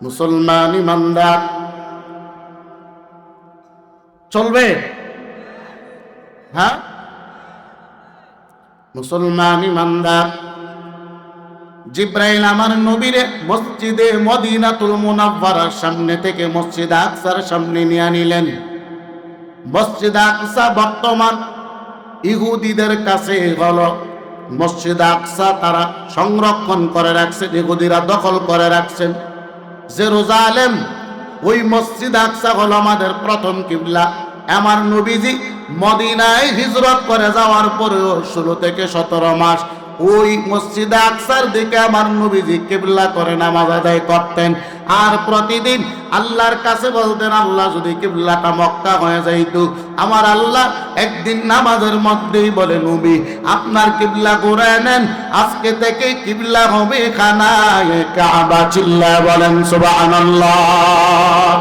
মুসলমান ইমানদার চলবে? হ্যাঁ, মুসলমান ইমানদার। জিব্রাইল আমার নবীরে মসজিদে মদিনাতুল মুনাওয়ারার সামনে থেকে মসজিদ আকসার সামনে নিয়ে নিলেন। মসজিদ আকসা বর্তমান ইহুদিদের কাছে হলো মসজিদ আকসা তারা সংরক্ষণ করে রাখছেন, ইহুদিরা দখল করে রাখছেন। জেরুজালেম ওই মসজিদ আকসা হলো আমাদের প্রথম কিবলা। আমার নবীজি মদিনায় হিজরত করে যাওয়ার পরেও 16 থেকে 17 মাস ওই মসজিদ আকসার দিকে আমার নবীজি কিবলা করে নামাজ আদায় করতেন। আর প্রতিদিন আল্লাহর কাছে বলতেন, আল্লাহ যদি কিবলাটা মক্কা হয়ে যাইতো, আমার আল্লাহ একদিন নামাজের মধ্যেই বলে, নবী আপনার কিবলা ঘুরায় নেন, আজকে থেকে কিবলা হবে খানায়ে কাবা। চিল্লায় বলেন সুবহানাল্লাহ।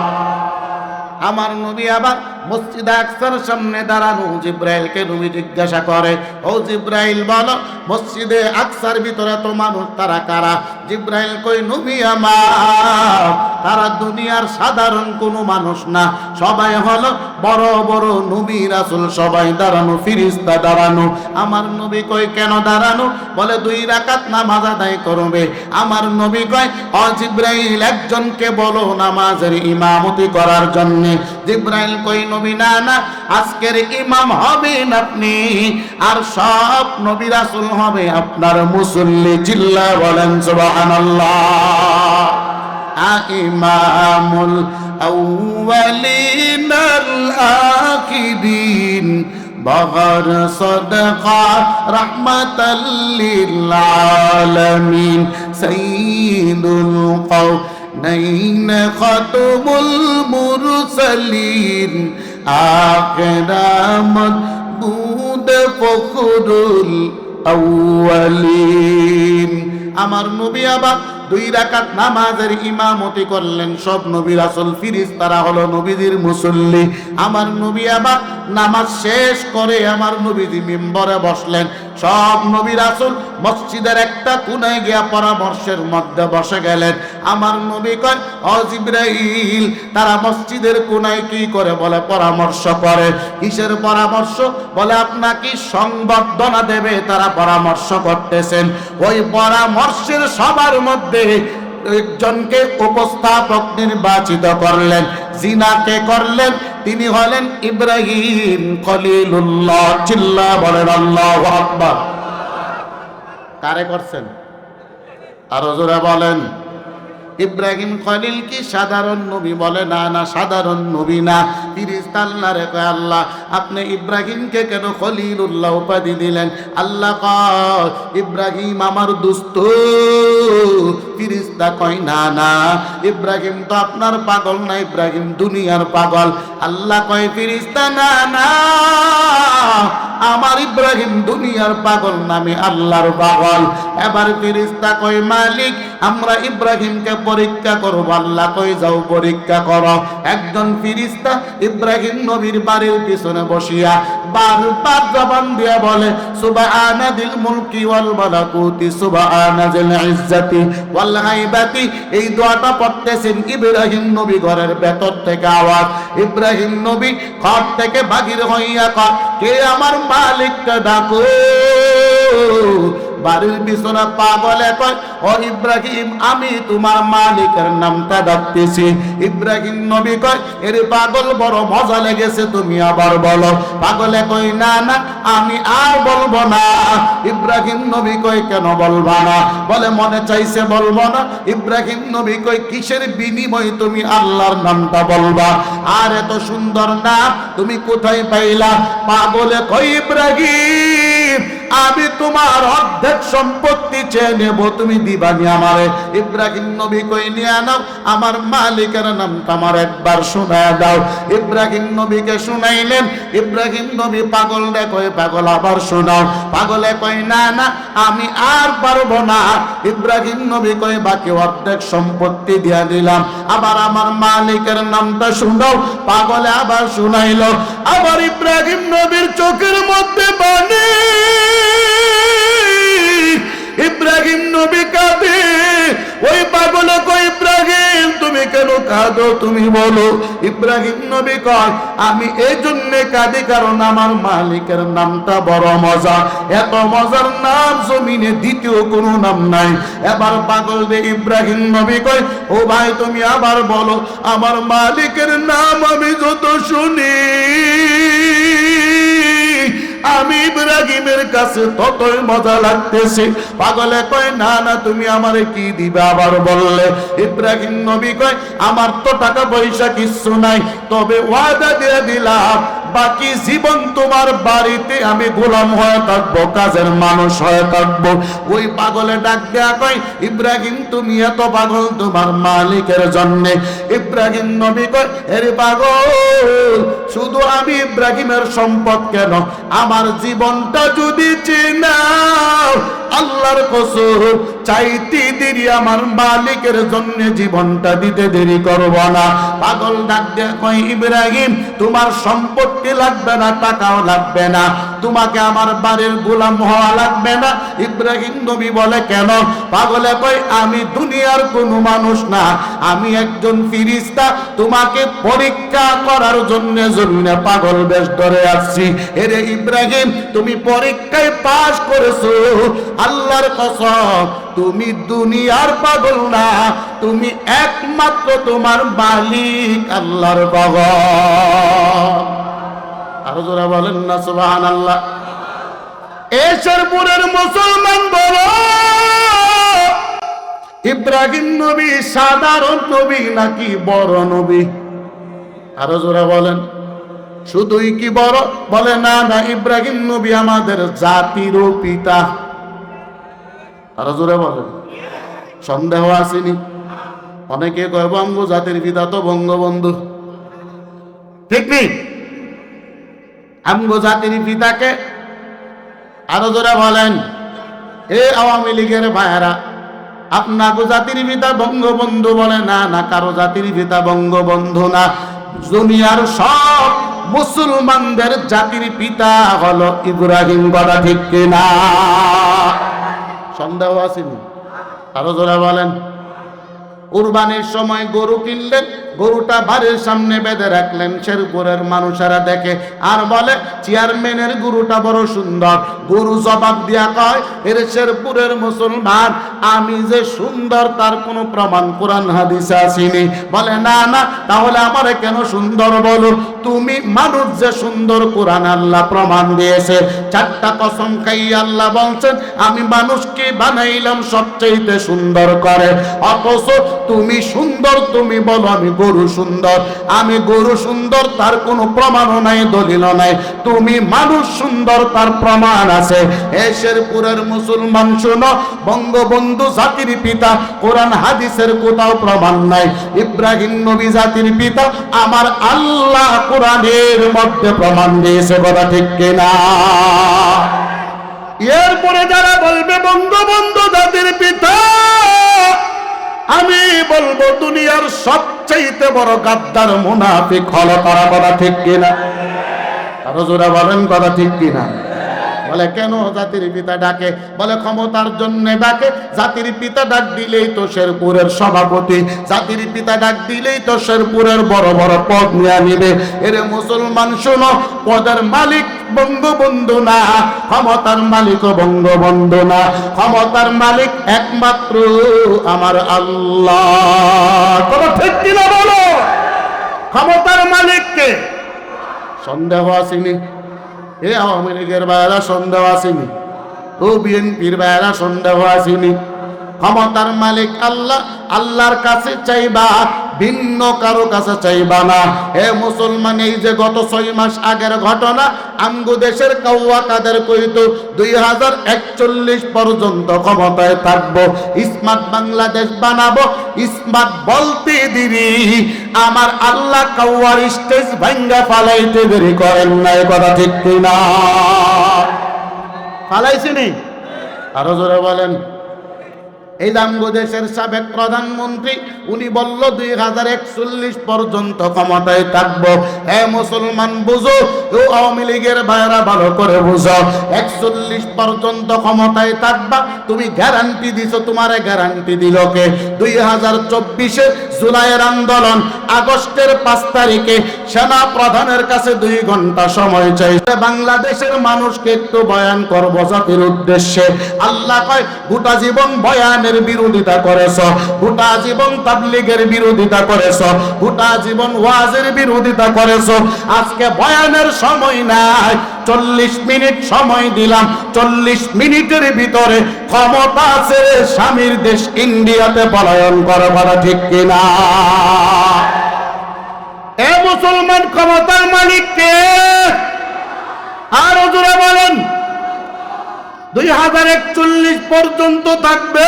আমার নবী আবার মসজিদ আকসার সামনে দাঁড়ানো জিব্রাইলকে নবী জিজ্ঞাসা করে, ও জিব্রাইল বলো মসজিদে আকসার ভিতরে তো মানুষ তারা কারা? জিব্রাইল কই, নবী আমার তারা দুনিয়ার সাধারণ কোনো মানুষ না, সবাই হলো বড় বড় নবী রাসূল, সবাই দাঁড়ানো, ফেরেশতা দাঁড়ানো। আমার নবী কই, কেন দাঁড়ানো? বলে 2 রাকাত নামাজ আদায় করবে। আমার নবী কয়, ও জিব্রাইল একজনকে বলো নামাজের ইমামতি করার জন্য। জিব্রাইল কই, নবী না না, আজকের ইমাম হবেন আপনি, আর সব নবী রাসূল হবে আপনার মুসল্লি। চিল্লায় বলেন সুবহানাল্লাহ। ইমামুল আউয়ালিন আল আখিরিন বগর সদকা রাহমাতাল লিল আলামিন সাইয়্যিদুল কাওনাইন খাতুমুল মুরসালিন আখিরামত বুদ ফখরুল আউয়ালিন। আমার নবী আবার 2 রাকাত নামাজের ইমামতি করলেন। সব নবী রাসূল ফেরেশতারা হলো নবীদের মুসল্লি। আমার নবী আবার নামাজ শেষ করে আমার নবীজি মিম্বরে বসলেন। সব নবী রাসূল মসজিদের একটা কোণায় গিয়া পরামর্শের মধ্যে বসে গেলেন। আমার নবী কয়, ও জিবরাইল তারা মসজিদের কোণায় কি করে? বলে পরামর্শ করে। কিসের পরামর্শ? বলে আপনাকে সংবর্ধনা দেবে, তারা পরামর্শ করতেছেন। ওই পরামর্শের সবার মধ্যে একজনকে উপস্থাপক নির্বাচিত করলেন। জিনাকে করলেন, তিনি হলেন ইব্রাহিম খলিলুল্লাহ। চিল্লা বলেন আল্লাহু আকবার। কারে করছেন? আরো জোরে বলেন। ইব্রাহিম খলিল কি সাধারণ নবী? বলে না না, সাধারণ নবী না। ফেরেশতা আল্লাহরে কয়, আল্লাহ আপনি ইব্রাহিমকে কেন খলিলুল্লাহ উপাধি দিলেন? আল্লাহ কয়, ইব্রাহিম আমার দোস্ত। ফেরেশতা কয়, না না, ইব্রাহিম তো আপনার পাগল না, ইব্রাহিম দুনিয়ার পাগল। আল্লাহ কয়, ফেরেশতা না না, আমার ইব্রাহিম দুনিয়ার পাগল না, আমি আল্লাহর পাগল। এবার ফেরেশতা কয়, মালিক আমরা ইব্রাহিমকে পরীক্ষা করব। আল্লাহ কই, যাও পরীক্ষা করো। একজন ফেরেশতা ইব্রাহিম নবীর বাড়ির পিছনে বসিয়া বারবার জবান দিয়া বলে, সুবহানাদিল মুলকি ওয়াল মালাকুতি সুবহানাজিল ইজ্জাতি ওয়াল গায়বাতি। এই দোয়াটা পড়তেছেন ইব্রাহিম নবী ঘরের ভেতর থেকে আওয়াজ। ইব্রাহিম নবী ঘর থেকে বাহির হইয়া কয়, কে আমার মালিককে ডাকো। বাড়ির বিছানা পাগলে কয়, ও ইব্রাহিম আমি তোমার মালিকের নামটা ডাকতেছি। ইব্রাহিম নবী কয়, এরে পাগল বড় মজা লেগেছে, তুমি আবার বলো। পাগলে কয়, না না আমি আর বলবো না। ইব্রাহিম নবী কয়, কেন বলবা না? বলে মনে চাইছে বলবো না। ইব্রাহিম নবী কয়, কিসের বিনিময়ে তুমি আল্লাহর নামটা বলবা? আর এত সুন্দর নাম তুমি কোথায় পাইলা? পাগলে কয়, ইব্রাহিম আমি তোমার অর্ধেক সম্পত্তি চেয়ে নেব, তুমি দিবানি আমারে। ইব্রাহিম নবী কই, নিয়ে নাও, আমার মালিকের নামটা আমার একবার শোনায় দাও। ইব্রাহিম নবীকে শুনাইলেন। ইব্রাহিম নবী পাগল রে কয়, পাগল আবার শোনাও। পাগলে কয়, না না আমি আর পারবো না। ইব্রাহিম নবী কয়, বাকি অর্ধেক সম্পত্তি দিয়া দিলাম, আবার আমার মালিকের নামটা শুনাও। পাগলে আবার শুনাইল। আবার ইব্রাহিম নবীর চোখের মধ্যে পানি। ইব্রাহিম নবী কাঁদে। ওই পাগলে কয়, ইব্রাহিম তুমি কেন কাঁদো তুমি বলো? ইব্রাহিম নবী কয়, আমি এই জন্য কাঁদি কারণ আমার মালিকের নামটা বড় মজা। এত মজার নাম জমিনে দ্বিতীয় কোনো নাম নাই। এবার পাগল দিয়ে ইব্রাহিম নবী কয়, ও ভাই তুমি আবার বলো, আমার মালিকের নাম আমি যত শুনি আমি ইব্রাহিমের কাছে ততই মজা লাগতেছে। পাগলে কয়, না না তুমি আমারে কি দিবে আবার বললে? ইব্রাহিম নবী কয়, আমার তো টাকা পয়সা কিচ্ছু নাই, তবে ওয়াদা দিয়ে দিলাম বাকি জীবন তোমার বাড়িতে আমি গোলাম হয়ে থাকবো, কাজের মানুষ হয়ে থাকবো। ওই পাগলে ডাক দেয়া কয়, ইব্রাহিম তুমি এত পাগল তোমার মালিকের জন্যে? ইব্রাহিম নবী কয়, আরে পাগল, শুধু আমি ইব্রাহিমের সম্পদ কেন, আমার জীবনটা যদি চেনাও আল্লাহর কসম চাইতে দেরি আমার মালিকের জন্য জীবনটা দিতে দেরি করব না। পাগল ডাক দিয়ে কয়, ইব্রাহিম তোমার সম্পত্তি লাগবে না, টাকাও লাগবে না, তোমাকে আমার বাড়ির গোলাম হওয়া লাগবে না। ইব্রাহিম নবী বলে, কেন? পাগলে কয়, আমি দুনিয়ার কোনো মানুষ না, আমি একজন ফেরেশতা, তোমাকে পরীক্ষা করার জন্য জমিনে পাগল বেশ ধরে আসছি। এরে ইব্রাহিম তুমি পরীক্ষায় পাশ করেছো, আল্লাহর কসম তুমি দুনিয়ার পাগল না, তুমি একমাত্র তোমার মালিক আল্লাহর পাগল। আরো জোরে বলেন না সুবহানাল্লাহ। এই শেরপুরের মুসলমান বলো, ইব্রাহিম নবী সাধারণ নবী নাকি বড় নবী? আরো জোরে বলেন। শুধুই কি বড়? বলে না না, ইব্রাহিম নবী আমাদের জাতিরও পিতা। আরো জোরে বলেন। সন্দেহ আসেনি? অনেকে কয় বঙ্গ জাতির পিতা তো বঙ্গবন্ধু, ঠিক নেই? আমগো জাতির পিতাকে আরো জোরে বলেন। এ আওয়ামী লীগের ভাইয়েরা, আপনাগো জাতির পিতা বঙ্গবন্ধু? বলে না না, কারো জাতির পিতা বঙ্গবন্ধু না, দুনিয়ার সব মুসলমানদের জাতির পিতা হলো ইব্রাহিম। কথা ঠিক কিনা? সন্দেহ আসেনি? আরো জোরে বলেন। কুরবানির সময় গরু কিনলেন, গরুটা বাড়ির সামনে বেঁধে রাখলেন, শেরপুরের মানুষেরা দেখে আর বলে, চেয়ারম্যানের গরুটা বড় সুন্দর। গরু জবাব দিয়া কয়, এর শেরপুরের মুসলমান, আমি যে সুন্দর তার কোনো প্রমাণ কোরআন হাদিসে আসেনি। বলে না না, তাহলে আমারে কেন সুন্দর বলো? তুমি মানুষ যে সুন্দর কোরআন আল্লাহ প্রমাণ দিয়েছে। চারটা কসম খাই আল্লাহ বলছেন, আমি মানুষকে বানাইলাম সবচেয়ে সুন্দর করে, অথচ তুমি সুন্দর, তুমি বলো আমি গরু সুন্দর। আমি গরু সুন্দর তার কোনো প্রমাণও নাই, দলিলও নাই। তুমি মানুষ সুন্দর তার প্রমাণ আছে। এই শেরপুরের মুসলমান শোনো, বঙ্গবন্ধু জাতির পিতা, কোরআন হাদিসের কোথাও প্রমাণ নাই। ইব্রাহিম নবী জাতির পিতা, আমার আল্লাহ কোরআনের মধ্যে প্রমাণ দিয়েছে। কথা ঠিক কিনা? এরপরে যারা বলবে বঙ্গবন্ধু জাতির পিতা, আমি বলবো দুনিয়ার সবচাইতে বড় গাদ্দার মুনাফিক হলো তারা। কথা ঠিক কিনা? আরো জোরে বলেন, কথা ঠিক কিনা? বলে কেন জাতির পিতা ডাকে? বলে ক্ষমতার জন্য ডাকে। জাতির পিতা ডাক দিলেই তো শেরপুরের সভাপতি, জাতির পিতা ডাক দিলেই তো শেরপুরের বড় বড় পদ নিয়ে নিবে। এরে মুসলমান শোনো, পদের মালিক বঙ্গবন্ধু না, ক্ষমতার মালিকও বঙ্গবন্ধু না, ক্ষমতার মালিক একমাত্র আমার আল্লাহ। কথা ঠিক কিনা বলো? ক্ষমতার মালিককে সন্দেহ আসেনি? এ আওয়ামী লীগের ভাইয়েরা সন্দেহ আসেনি? ও বিএনপির ভাইয়েরা সন্দেহ আসেনি? ক্ষমতার মালিক আল্লাহ, আল্লাহর কাছে চাইবা, ভিন্ন কারো কাছে চাইবা না। হে মুসলমান, এই যে গত 6 মাস আগের ঘটনা, আমগো দেশের কাউয়া কাদের কইতো 2041 পর্যন্ত ক্ষমতায় থাকবো, স্মার্ট বাংলাদেশ বানাবো। স্মার্ট বলতে দিবি আমার আল্লাহ কাউয়ার স্টেজ ভাঙ্গা ফালাইতে দেরি করেন নাই। কথা ঠিক কিনা? ফালাইছিনি? আরো জোরে বলেন। এই বাংলাদেশের সাবেক প্রধানমন্ত্রী উনি বলল 2041 পর্যন্ত ক্ষমতায় থাকবো। হে মুসলমান বুঝো, ও আওয়ামী লীগের ভাইরা ভালো করে বুঝো, 41 পর্যন্ত ক্ষমতায় থাকবা, তুমি গ্যারান্টি দিছো, তোমারে গ্যারান্টি দিল কে? 2024 জুলাইয়ের আন্দোলন, আগস্টের 5 তারিখে সেনা প্রধানের কাছে 2 ঘন্টা সময় চাইছে বাংলাদেশের মানুষকে একটু বয়ান করব জাতির উদ্দেশ্যে। আল্লাহ কয় গোটা জীবন বয়ানের বিরোধিতা করেছ, গোটা জীবন তাবলীগের বিরোধিতা করেছ, গোটা জীবন ওয়াজের বিরোধিতা করেছ, আজকে বয়ানের সময় নাই, 40 মিনিট সময় দিলাম, 40 মিনিটের ভিতরে ক্ষমতা ছেড়ে স্বামীর দেশ ইন্ডিয়াতে পলায়ন করা বলা ঠিক কিনা? এ মুসলমান, ক্ষমতার মালিক কে? আরো জোরে বলেন। 2041 পর্যন্ত থাকবে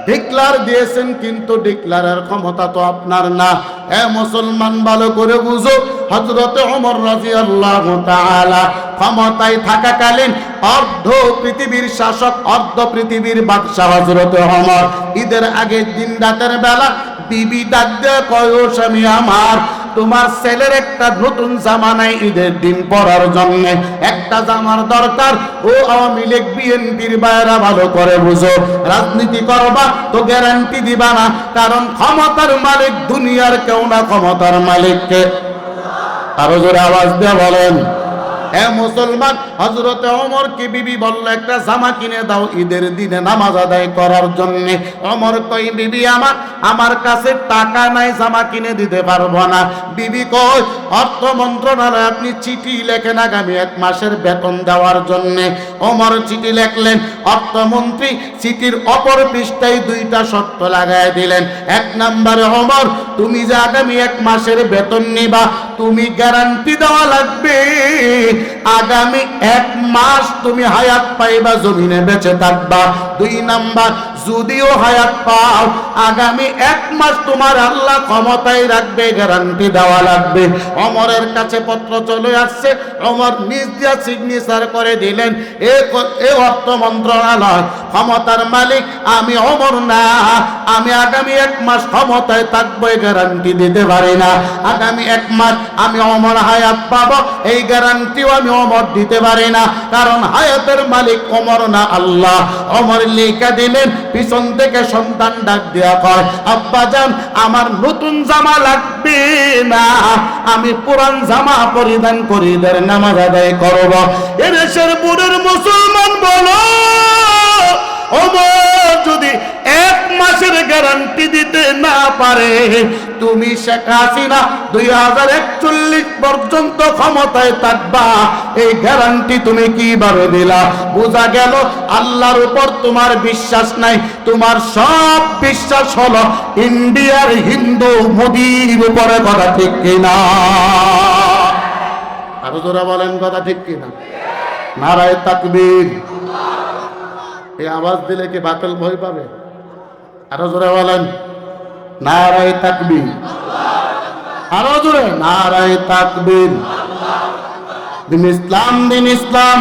ডিক্লার দিয়েছেন, কিন্তু ডিক্লারের ক্ষমতা তো আপনার না। এ মুসলমান, ভালো করে বুঝো, হযরত ওমর রাদিয়াল্লাহু তাআলা ক্ষমতায় থাকাকালীন অর্ধ পৃথিবীর শাসক, অর্ধ পৃথিবীর বাদশা হযরত ওমর ঈদের আগের দিন রাতের বেলা বিবি ডাক দিয়ে কয়, ও স্বামী আমার, তোমার ছেলের একটা নতুন জামা নাই ঈদের দিন পরার জন্য, একটা জামার দরকার। ও আওয়ামী লীগ বিএনপির বাইরা ভালো করে বুঝো, রাজনীতি করবা তো গ্যারান্টি দিবা না, কারণ ক্ষমতার মালিক দুনিয়ার কেউ না, ক্ষমতার মালিককে। আরো জোরে আওয়াজ দিয়ে বলেন। এ মুসলমান, হযরত ওমর কি বিবি বলল একটা জামা কিনে দাও ঈদের দিনে নামাজ আদায় করার জন্য। ওমর কই, বিবি আমার কাছে টাকা নাই, জামা কিনে দিতে পারবো না। বিবি কই, অর্থ মন্ত্রণালয়ে আপনি চিঠি লেখেন আগামী 1 মাসের বেতন দেওয়ার জন্য। ওমর চিঠি লেখলেন, অর্থমন্ত্রী চিঠির অপর পৃষ্ঠায় 2টা শর্ত লাগায় দিলেন। 1 নম্বরে, ওমর তুমি যে আগামী 1 মাসের বেতন নিবা, তুমি গ্যারান্টি দেওয়া লাগবে আগামী 1 মাস তুমি হায়াত পাইবা, জমিনে বেঁচে থাকবা। 2 নাম্বার, যদিও হায়াত পাও, আগামী 1 মাস তোমার আল্লাহ ক্ষমতায় রাখবে, গ্যারান্টি দেওয়া লাগবে। ওমরের কাছে পত্র চলে আসছে, ওমর নিজ দিয়া সিগনেচার করে দিলেন, এ অর্থ মন্ত্রণালয়, ক্ষমতার মালিক আমি ওমর না, আমি আগামী 1 মাস ক্ষমতায় থাকবো, গ্যারান্টি দিতে পারি না। আগামী 1 মাস আমি ওমর হায়াত পাবো, এই গ্যারান্টিও আমি ওমর দিতে পারি না, কারণ হায়াতের মালিক ওমর না, আল্লাহ। ওমর লিখে দিলেন। পিছন থেকে সন্তান ডাক দেয়া কয়, আব্বা জান, আমার নতুন জামা লাগবে না, আমি পুরান জামা পরিধান করি ঈদের নামাজ আদায় করব। এদেশের বুড়ের মুসলমান বলো, ওমর যদি 1 মাসের গ্যারান্টি দিতে না পারে, তুমি শেখ হাসিনা 2041 পর্যন্ত ক্ষমতায় থাকবা, এই গ্যারান্টি তুমি কিভাবে দিলা? বোঝা গেল আল্লাহর উপর তোমার বিশ্বাস নাই, তোমার সব বিশ্বাস হলো ইন্ডিয়ার হিন্দু মোদির উপরে। কথা ঠিক কিনা? আরো জোরে বলেন, কথা ঠিক কিনা? নারায়ে তাকবীর। এই আওয়াজ দিলে কি বাতিল ভয় পাবে? আরো জোরে বলেন, নারায়ে তাকবীর। আরো জোরে, নারায়ে তাকবীর। দিন ইসলাম, দিন ইসলাম।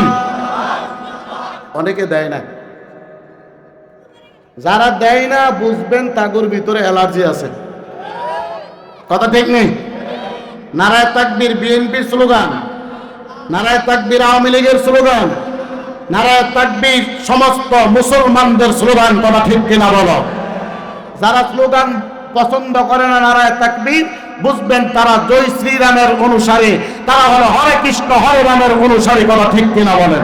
অনেকে দেয় না, যারা দেয় না বুঝবেন তাগুর ভিতরে অ্যালার্জি আছে। কথা ঠিক নেই? নারায়ে তাকবীর বিএনপির স্লোগান, নারায়ে তাকবীর আওয়ামী লীগের স্লোগান, নারায়ে তাকবীর সমস্ত মুসলমানদের স্লোগান। কথা ঠিক কিনা বলো? যারা স্লোগান পছন্দ করে না নারায়ে তাকবীর, বুঝবেন তারা জয় শ্রীরামের অনুসারী, তারা হলো হরে কৃষ্ণ হরে রামের অনুসারী। কথা ঠিক কিনা বলেন?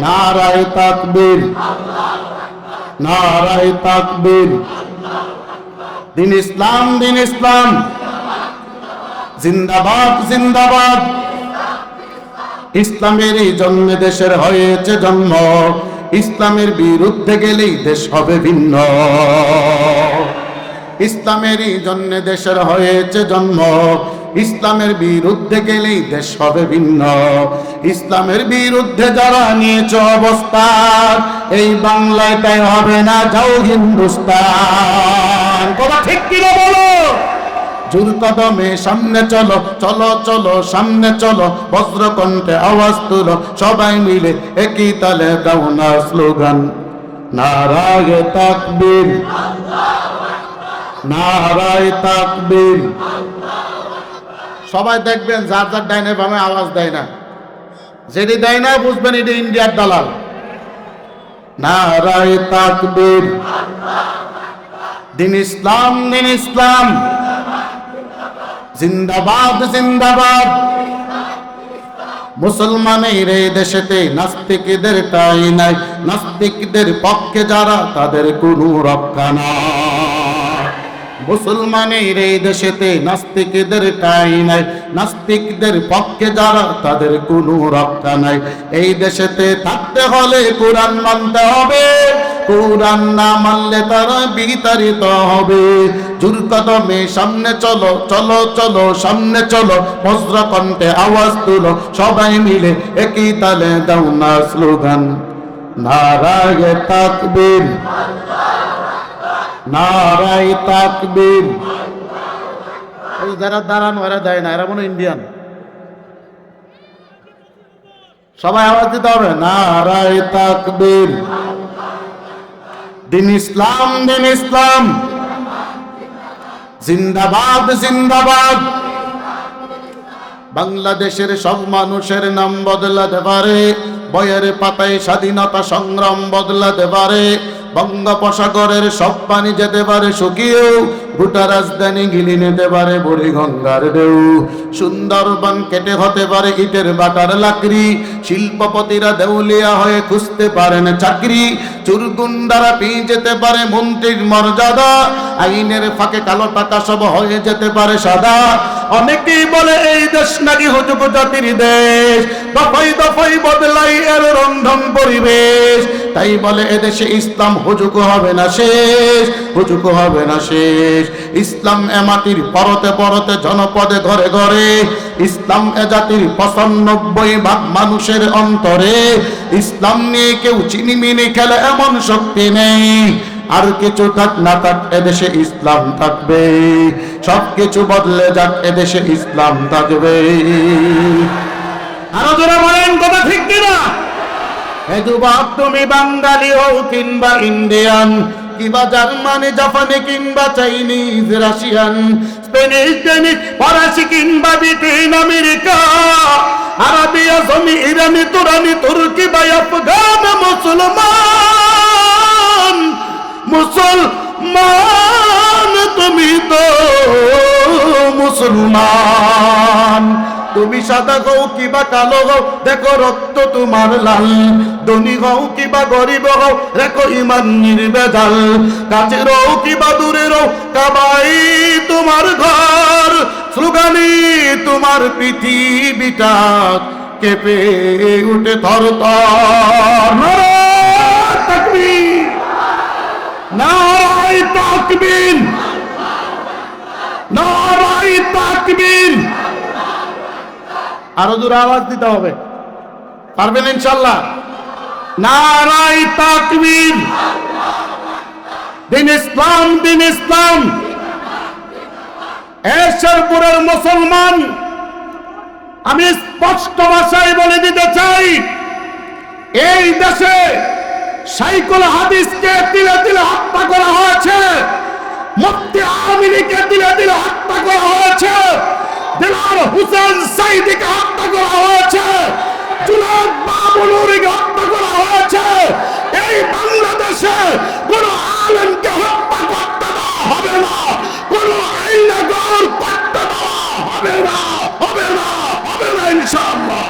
নারায়ে তাকবীর, নারায়ে তাকবীর। দিন ইসলাম, দিন ইসলাম। জিন্দাবাদ, জিন্দাবাদ। ইসলামের এই জন্ম দেশের হয়েছে জন্ম, ইসলামের বিরুদ্ধে গেলেই দেশ হবে ভিন্ন। ইসলামের এই জন্য দেশের হয়েছে জন্ম, ইসলামের বিরুদ্ধে গেলেই দেশ হবে ভিন্ন। ইসলামের বিরুদ্ধে যারা নিয়েছে অবস্থান, এই বাংলায় তাই হবে না, যাও হিন্দুস্তান। কথা ঠিক কিনা বলো? জোর কদমে সামনে চলো, চলো চলো সামনে চলো, বজ্রকণ্ঠে আওয়াজ তুলো, সবাই মিলে একই তালে দাও না স্লোগান, নারায়ে তাকবীর, নারায়ে তাকবীর। সবাই দেখবেন যার যার ডাইনে বামে আওয়াজ দেয় না, যেটি দেয় না বুঝবেন এটি ইন্ডিয়ার দালাল। নারায়ে তাকবীর, দিন ইসলাম, দিন ইসলাম, জিন্দাবাদ, জিন্দাবাদ। মুসলমানের এই দেশেতে নাস্তিকদের ঠাঁই নাই, নাস্তিকদের পক্ষে যারা তাদের কোনো রক্ষা নাই। মুসলমানের এই দেশেতে নাস্তিকদের ঠাঁই নাই, নাস্তিকদের পক্ষে যারা তাদের কোনো রক্ষা নাই। এই দেশেতে থাকতে হলে কোরআন মানতে হবে, কোরআন না মানলে তারা বিতাড়িত হবে। জোর কদমে সামনে চলো, চলো চলো সামনে চলো, বজ্র কণ্ঠে আওয়াজ তুলো, সবাই মিলে একই তালে দাও না স্লোগান, নারায়ে তাকবীর, নারায়ে তাকবীর। যারা দাঁড়ানো এরা দেয় না, এরা মনে ইন্ডিয়ান। সবাই আওয়াজ দিতে হবে, নারায়ে তাকবীর, দিন ইসলাম, দিন ইসলাম, জিন্দাবাদ, জিন্দাবাদ। বাংলাদেশের সব মানুষের নাম বদলাতে পারে, বইয়ের পাতায় স্বাধীনতা সংগ্রাম বদলাতে পারে, বঙ্গোপসাগরের সব পানি যেতে পারে শুকিয়েও, গোটা রাজধানী গিলি নিতে পারে বুড়ি গঙ্গার ঢেউ। সুন্দরবন কেটে হতে পারে ইটের বাটার লাকড়ি, শিল্পপতিরা দেউলিয়া হয়ে খুঁজতে পারেন চাকরি, চুরগুন্ডারা পেয়ে যেতে পারে মন্ত্রীর মর্যাদা, আইনের ফাঁকে কালো টাকা সব হয়ে যেতে পারে সাদা। অনেকেই বলে এই দেশ নাকি হুজুগ জাতির দেশ, দফাই দফাই বদলাই এর রন্ধন পরিবেশ। তাই বলে এদেশে ইসলাম হুজুগ হবে না শেষ, হুজুগ হবে না শেষ। ইসলাম এ মাটির পরতে পরতে জনপদে ঘরে ঘরে, ইসলাম এ জাতির ৯৫% মানুষের অন্তরে। ইসলাম নিয়ে কেউ চিনিমিনি খেলে এমন শক্তি নেই, আর কিছু থাক না থাক এদেশে ইসলাম থাকবে, সবকিছু বদলে যাক এদেশে ইসলাম থাকবে। আরো জোরে বলেন, কথা ঠিক কিনা? হে যুবক, তুমি বাঙালি হও কিংবা ইন্ডিয়ান, কিংবা জার্মানি জাপানি কিংবা চাইনিজ রাশিয়ান, স্পেনিশ ডেনিশ ফরাসি কিংবা ব্রিটেন আমেরিকা, আরাবিয়া জমি ইরানি তুরানি তুর্কি বা আফগান, মুসলমান মুসলমান তুমি তো মুসলমান। তুমি সাদা হও কিবা কালো হও, দেখো রক্ত তোমার লাল, ধনী হও কিবা গরিব হও, দেখো ইমান নির্ভেজাল, কাছের হও কিবা দূরের হও, কাবাই তোমার ঘর, স্লোগানি তোমার পৃথিবীটা কেঁপে উঠে থরথর। নারায়ে তাকবীর, নারায়ে তাকবীর, নারায়ে তাকবীর। আরো জোরে আওয়াজ দিতে হবে, পারবেন ইনশাআল্লাহ? নারায়ে তাকবীর, দিন ইসলাম, দিন ইসলাম। শেরপুরের মুসলমান, আমি স্পষ্ট ভাষায় বলে দিতে চাই, এই দেশে শাইখুল হাদিসকে তিলে তিলে হত্যা করা হয়েছে, মুফতি আমিনীকে তিলে তিলে হত্যা করা হয়েছে, দিলার হোসেন সাইদিকে হত্যা করা হয়েছে, জুনায়েদ বাবুলুরকে হত্যা করা হয়েছে। এই বাংলাদেশে কোন আলেমকে হত্যা করতে দেওয়া হবে না, কোন আইনগর করতে দেওয়া হবে না, হবে না, হবে না ইনশাআল্লাহ।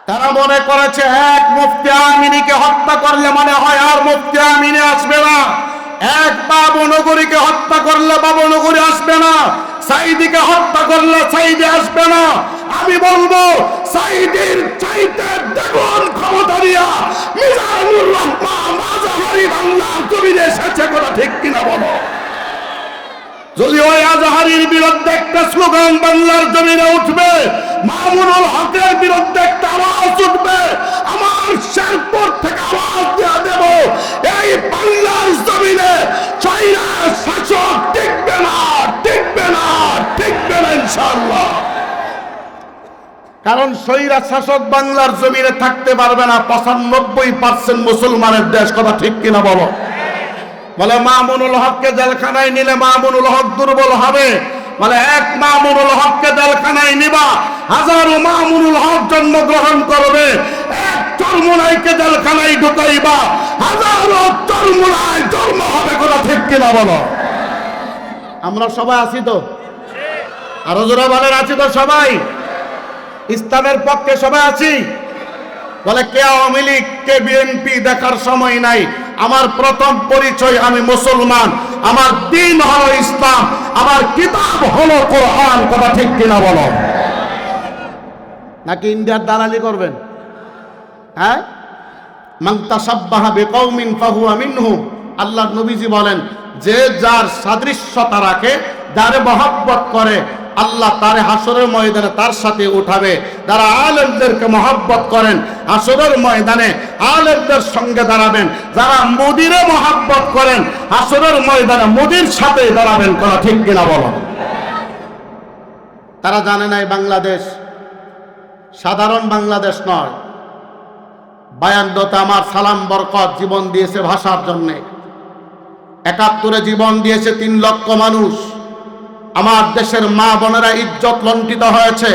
তারা মনে করেছে এক মুফতি আমিনীকে হত্যা করলে মনে হয় আর মুফতি আমিনী আসবে না, এক বাবুনগরীকে হত্যা করলে বাবুনগরী আসবে না, সাইদিকে হত্যা করলে সাইদি আসবে না। আমি বলবো সাইদির চাইতে দ্বিগুণ ক্ষমতা দিয়া মিজানুর রহমান আজহারী বাংলার জমিনে এসেছে, কথা ঠিক কিনা বলো? যদি ওই আজহারীর বিরুদ্ধে একটা স্লোগান বাংলার জমিনে উঠবে, মামুনুল হকের বিরুদ্ধে একটা আওয়াজ উঠবে, আমার শেরপুর থেকে আওয়াজ দেয়া দেব, এই বাংলার জমিনে চাইনা শাসক টিকবে না, টিকবে না, টিকবে না ইনশাআল্লাহ। কারণ স্বৈরা শাসক বাংলার জমিনে থাকতে পারবে না। 95% মুসলমানের দেশ, কথা ঠিক কিনা বলো? বলে মামুনুল হককে জেলখানায় নিলে মামুনুল হক দুর্বল হবে। বলে এক মামুনুল হককে জেলখানায় নিবা, হাজারো মামুনুল হক জন্মগ্রহণ করবে। এক চরমুনাইকে জেলখানায় ঢুকাইবা, হাজারো চরমুনাই জন্ম হবে, কথা ঠিক কিনা বলো? আমরা সবাই আছি তো? আরো জোরে বলেন, আছি তো সবাই? ইসলামের পক্ষে সবাই আছি? বলে কে আওয়ামী লীগ, কে বিএনপি দেখার সময় নাই। আমার প্রথম পরিচয়, আমি মুসলমান, আমার দ্বীন হলো ইসলাম, আমার কিতাব হলো কোরআন, কথা ঠিক কিনা বলো? নাকি ইন্ডিয়ার দালালি করবেন? হ্যাঁ, মান তাশাব্বাহা বিকওমিন ফাহুয়া মিনহুম। আল্লাহর নবীজি বলেন, যে যার সাদৃশ্যতা রাখে, যারে মহব্বত করে, আল্লাহ তারে হাসরের ময়দানে তার সাথে উঠাবে। যারা আলেমদেরকে মহব্বত করেন, হাসরের ময়দানে আলেমদের সঙ্গে দাঁড়াবেন। যারা মোদিরে মহব্বত করেন, হাসরের ময়দানে মোদির সাথে দাঁড়াবেন, কথা ঠিক কিনা বলো? তারা জানে না এই বাংলাদেশ সাধারণ বাংলাদেশ নয়। 52 আমার সালাম বরকত জীবন দিয়েছে ভাষার জন্যে, 71 জীবন দিয়েছে 3 লক্ষ মানুষ। আমার দেশের মা বোনেরা ইজ্জত লুণ্ঠিত হয়েছে।